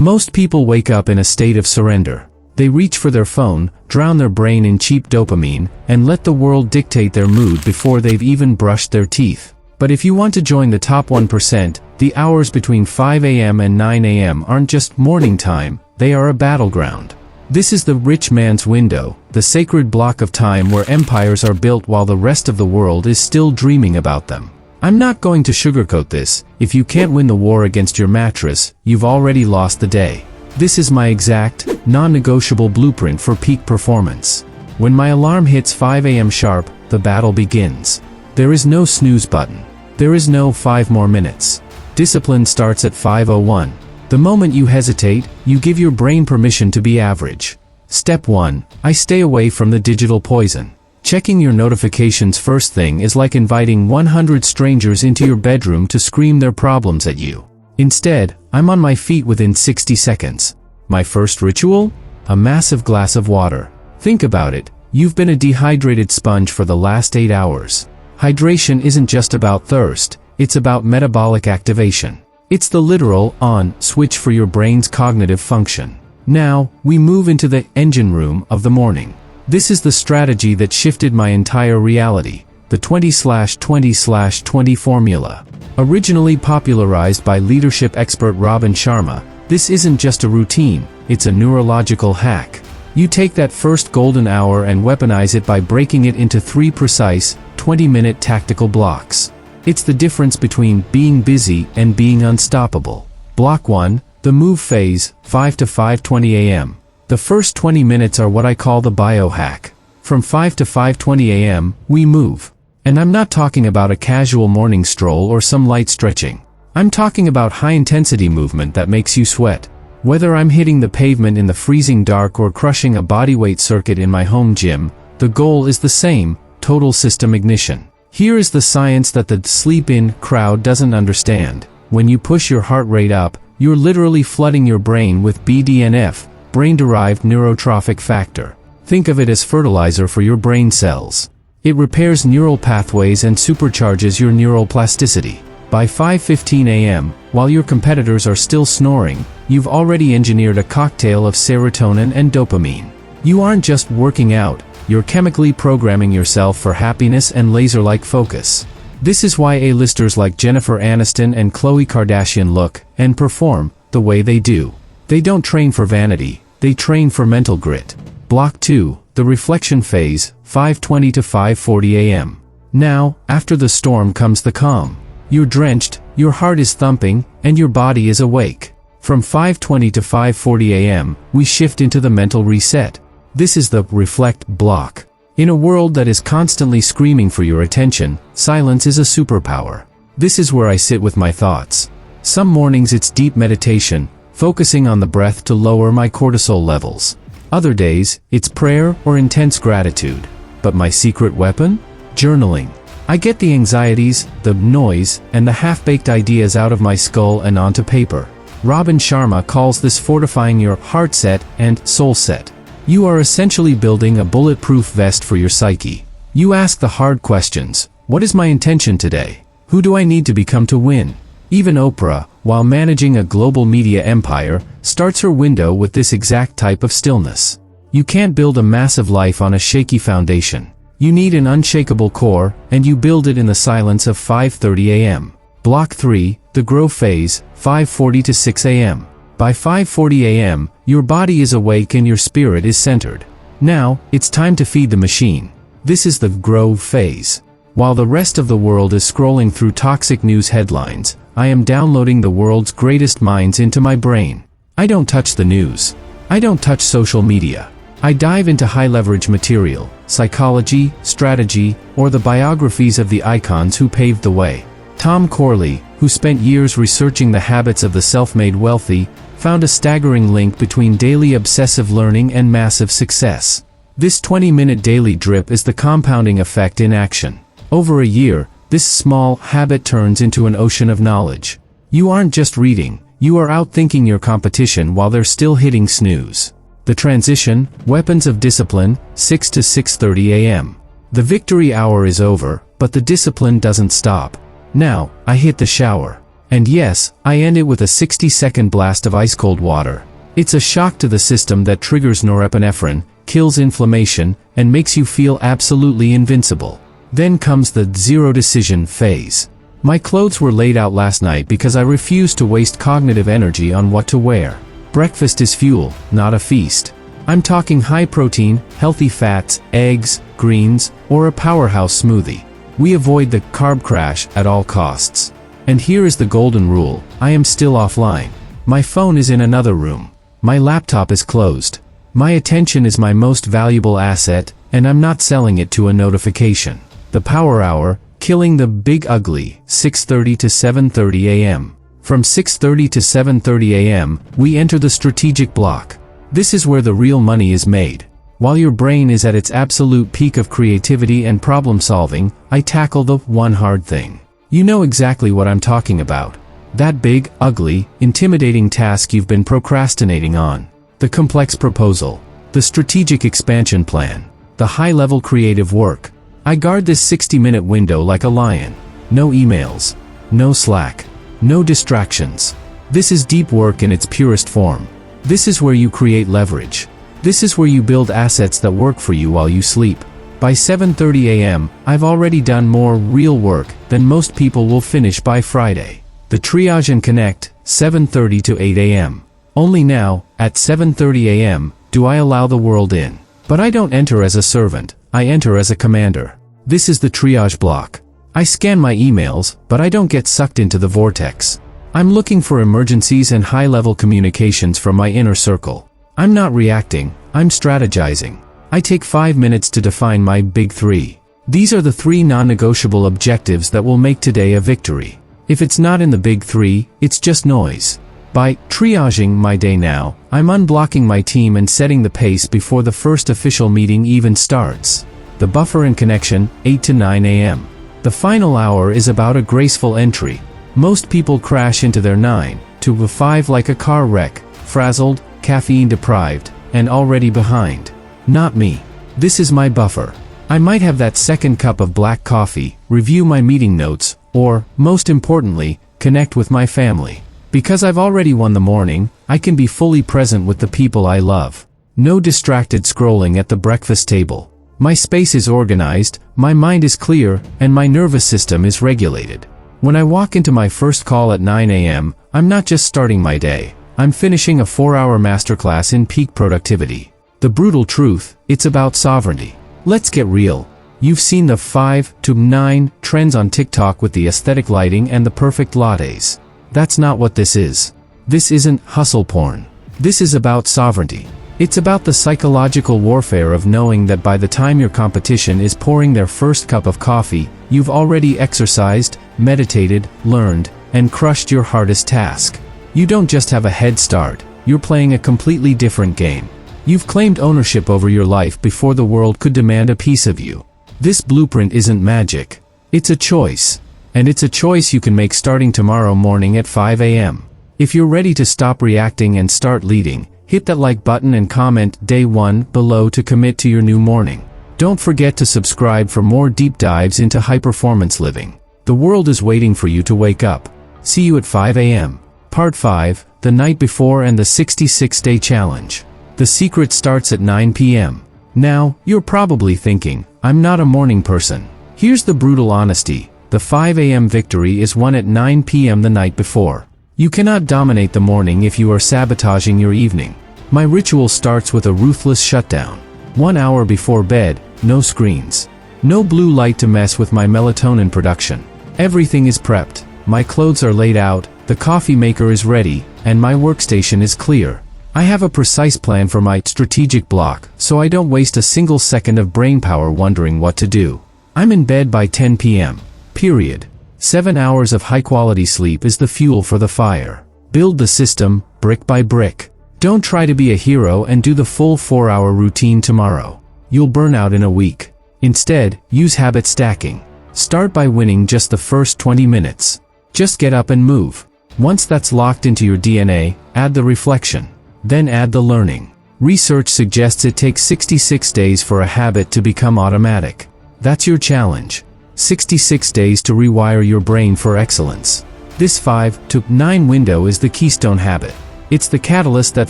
Most people wake up in a state of surrender. They reach for their phone, drown their brain in cheap dopamine, and let the world dictate their mood before they've even brushed their teeth. But if you want to join the top 1%, the hours between 5 a.m. and 9 a.m. aren't just morning time, they are a battleground. This is the rich man's window, the sacred block of time where empires are built while the rest of the world is still dreaming about them. I'm not going to sugarcoat this. If you can't win the war against your mattress, you've already lost the day. This is my exact, non-negotiable blueprint for peak performance. When my alarm hits 5 a.m. sharp, the battle begins. There is no snooze button. There is no 5 more minutes. Discipline starts at 5:01. The moment you hesitate, you give your brain permission to be average. Step 1. I stay away from the digital poison. Checking your notifications first thing is like inviting 100 strangers into your bedroom to scream their problems at you. Instead, I'm on my feet within 60 seconds. My first ritual? A massive glass of water. Think about it. You've been a dehydrated sponge for the last 8 hours. Hydration isn't just about thirst, it's about metabolic activation. It's the literal on switch for your brain's cognitive function. Now, we move into the engine room of the morning. This is the strategy that shifted my entire reality, the 20/20/20 formula. Originally popularized by leadership expert Robin Sharma, this isn't just a routine, it's a neurological hack. You take that first golden hour and weaponize it by breaking it into 3 precise, 20-minute tactical blocks. It's the difference between being busy and being unstoppable. Block 1, the move phase, 5 to 5:20 a.m. The first 20 minutes are what I call the biohack. From 5 to 5:20 a.m., we move. And I'm not talking about a casual morning stroll or some light stretching. I'm talking about high-intensity movement that makes you sweat. Whether I'm hitting the pavement in the freezing dark or crushing a bodyweight circuit in my home gym, the goal is the same: total system ignition. Here is the science that the sleep-in crowd doesn't understand. When you push your heart rate up, you're literally flooding your brain with BDNF, brain-derived neurotrophic factor. Think of it as fertilizer for your brain cells. It repairs neural pathways and supercharges your neural plasticity. By 5:15 a.m., while your competitors are still snoring, you've already engineered a cocktail of serotonin and dopamine. You aren't just working out, you're chemically programming yourself for happiness and laser-like focus. This is why A-listers like Jennifer Aniston and Khloe Kardashian look and perform the way they do. They don't train for vanity, they train for mental grit. Block 2, the reflection phase, 5:20 to 5:40 a.m. Now, after the storm comes the calm. You're drenched, your heart is thumping, and your body is awake. From 5:20 to 5:40 a.m., we shift into the mental reset. This is the reflect block. In a world that is constantly screaming for your attention, silence is a superpower. This is where I sit with my thoughts. Some mornings it's deep meditation, focusing on the breath to lower my cortisol levels. Other days, it's prayer or intense gratitude. But my secret weapon? Journaling. I get the anxieties, the noise, and the half-baked ideas out of my skull and onto paper. Robin Sharma calls this fortifying your heart set and soul set. You are essentially building a bulletproof vest for your psyche. You ask the hard questions. What is my intention today? Who do I need to become to win? Even Oprah, while managing a global media empire, starts her window with this exact type of stillness. You can't build a massive life on a shaky foundation. You need an unshakable core, and you build it in the silence of 5:30 a.m. Block 3, the grow phase, 5:40 to 6 a.m. By 5:40 a.m., your body is awake and your spirit is centered. Now, it's time to feed the machine. This is the grow phase. While the rest of the world is scrolling through toxic news headlines, I am downloading the world's greatest minds into my brain. I don't touch the news. I don't touch social media. I dive into high-leverage material, psychology, strategy, or the biographies of the icons who paved the way. Tom Corley, who spent years researching the habits of the self-made wealthy, found a staggering link between daily obsessive learning and massive success. This 20-minute daily drip is the compounding effect in action. Over a year, this small habit turns into an ocean of knowledge. You aren't just reading, you are outthinking your competition while they're still hitting snooze. The transition, weapons of discipline, 6 to 6:30 a.m. The victory hour is over, but the discipline doesn't stop. Now, I hit the shower. And yes, I end it with a 60-second blast of ice-cold water. It's a shock to the system that triggers norepinephrine, kills inflammation, and makes you feel absolutely invincible. Then comes the zero decision phase. My clothes were laid out last night because I refused to waste cognitive energy on what to wear. Breakfast is fuel, not a feast. I'm talking high protein, healthy fats, eggs, greens, or a powerhouse smoothie. We avoid the carb crash at all costs. And here is the golden rule: I am still offline. My phone is in another room. My laptop is closed. My attention is my most valuable asset, and I'm not selling it to a notification. The Power Hour, killing the big ugly, 6:30 to 7:30 a.m. From 6:30 to 7:30 a.m., we enter the strategic block. This is where the real money is made. While your brain is at its absolute peak of creativity and problem solving, I tackle the one hard thing. You know exactly what I'm talking about. That big, ugly, intimidating task you've been procrastinating on. The complex proposal. The strategic expansion plan. The high-level creative work. I guard this 60-minute window like a lion. No emails. No Slack. No distractions. This is deep work in its purest form. This is where you create leverage. This is where you build assets that work for you while you sleep. By 7:30 a.m., I've already done more real work than most people will finish by Friday. The triage and connect, 7:30 to 8 a.m. Only now, at 7:30 a.m., do I allow the world in. But I don't enter as a servant, I enter as a commander. This is the triage block. I scan my emails, but I don't get sucked into the vortex. I'm looking for emergencies and high-level communications from my inner circle. I'm not reacting, I'm strategizing. I take 5 minutes to define my big three. These are the 3 non-negotiable objectives that will make today a victory. If it's not in the big three, it's just noise. By triaging my day now, I'm unblocking my team and setting the pace before the first official meeting even starts. The buffer and connection, 8 to 9 a.m. The final hour is about a graceful entry. Most people crash into their 9 to 5 like a car wreck, frazzled, caffeine deprived, and already behind. Not me. This is my buffer. I might have that second cup of black coffee, review my meeting notes, or, most importantly, connect with my family. Because I've already won the morning, I can be fully present with the people I love. No distracted scrolling at the breakfast table. My space is organized, my mind is clear, and my nervous system is regulated. When I walk into my first call at 9 a.m., I'm not just starting my day. I'm finishing a 4-hour masterclass in peak productivity. The brutal truth, it's about sovereignty. Let's get real. You've seen the 5 to 9 trends on TikTok with the aesthetic lighting and the perfect lattes. That's not what this is. This isn't hustle porn. This is about sovereignty. It's about the psychological warfare of knowing that by the time your competition is pouring their first cup of coffee, you've already exercised, meditated, learned, and crushed your hardest task. You don't just have a head start, you're playing a completely different game. You've claimed ownership over your life before the world could demand a piece of you. This blueprint isn't magic. It's a choice. And it's a choice you can make starting tomorrow morning at 5 a.m. If you're ready to stop reacting and start leading, hit that like button and comment day 1 below to commit to your new morning. Don't forget to subscribe for more deep dives into high-performance living. The world is waiting for you to wake up. See you at 5 a.m. Part 5, the night before and the 66-day challenge. The secret starts at 9 p.m. Now, you're probably thinking, I'm not a morning person. Here's the brutal honesty. The 5 a.m. victory is won at 9 p.m. the night before. You cannot dominate the morning if you are sabotaging your evening. My ritual starts with a ruthless shutdown. 1 hour before bed, no screens. No blue light to mess with my melatonin production. Everything is prepped. My clothes are laid out, the coffee maker is ready, and my workstation is clear. I have a precise plan for my strategic block, so I don't waste a single second of brainpower wondering what to do. I'm in bed by 10 p.m. Period. 7 hours of high-quality sleep is the fuel for the fire. Build the system, brick by brick. Don't try to be a hero and do the full 4-hour routine tomorrow. You'll burn out in a week. Instead, use habit stacking. Start by winning just the first 20 minutes. Just get up and move. Once that's locked into your DNA, add the reflection. Then add the learning. Research suggests it takes 66 days for a habit to become automatic. That's your challenge. 66 days to rewire your brain for excellence. This 5 to 9 window is the keystone habit. It's the catalyst that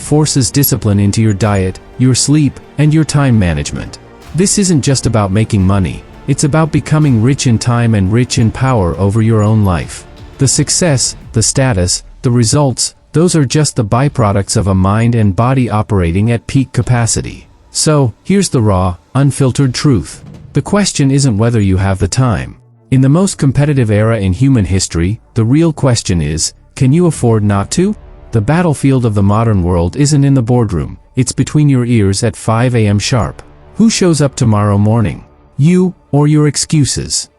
forces discipline into your diet, your sleep, and your time management. This isn't just about making money. It's about becoming rich in time and rich in power over your own life. The success, the status, the results, those are just the byproducts of a mind and body operating at peak capacity. So, here's the raw, unfiltered truth. The question isn't whether you have the time. In the most competitive era in human history, the real question is, can you afford not to? The battlefield of the modern world isn't in the boardroom, it's between your ears at 5 a.m. sharp. Who shows up tomorrow morning? You, or your excuses?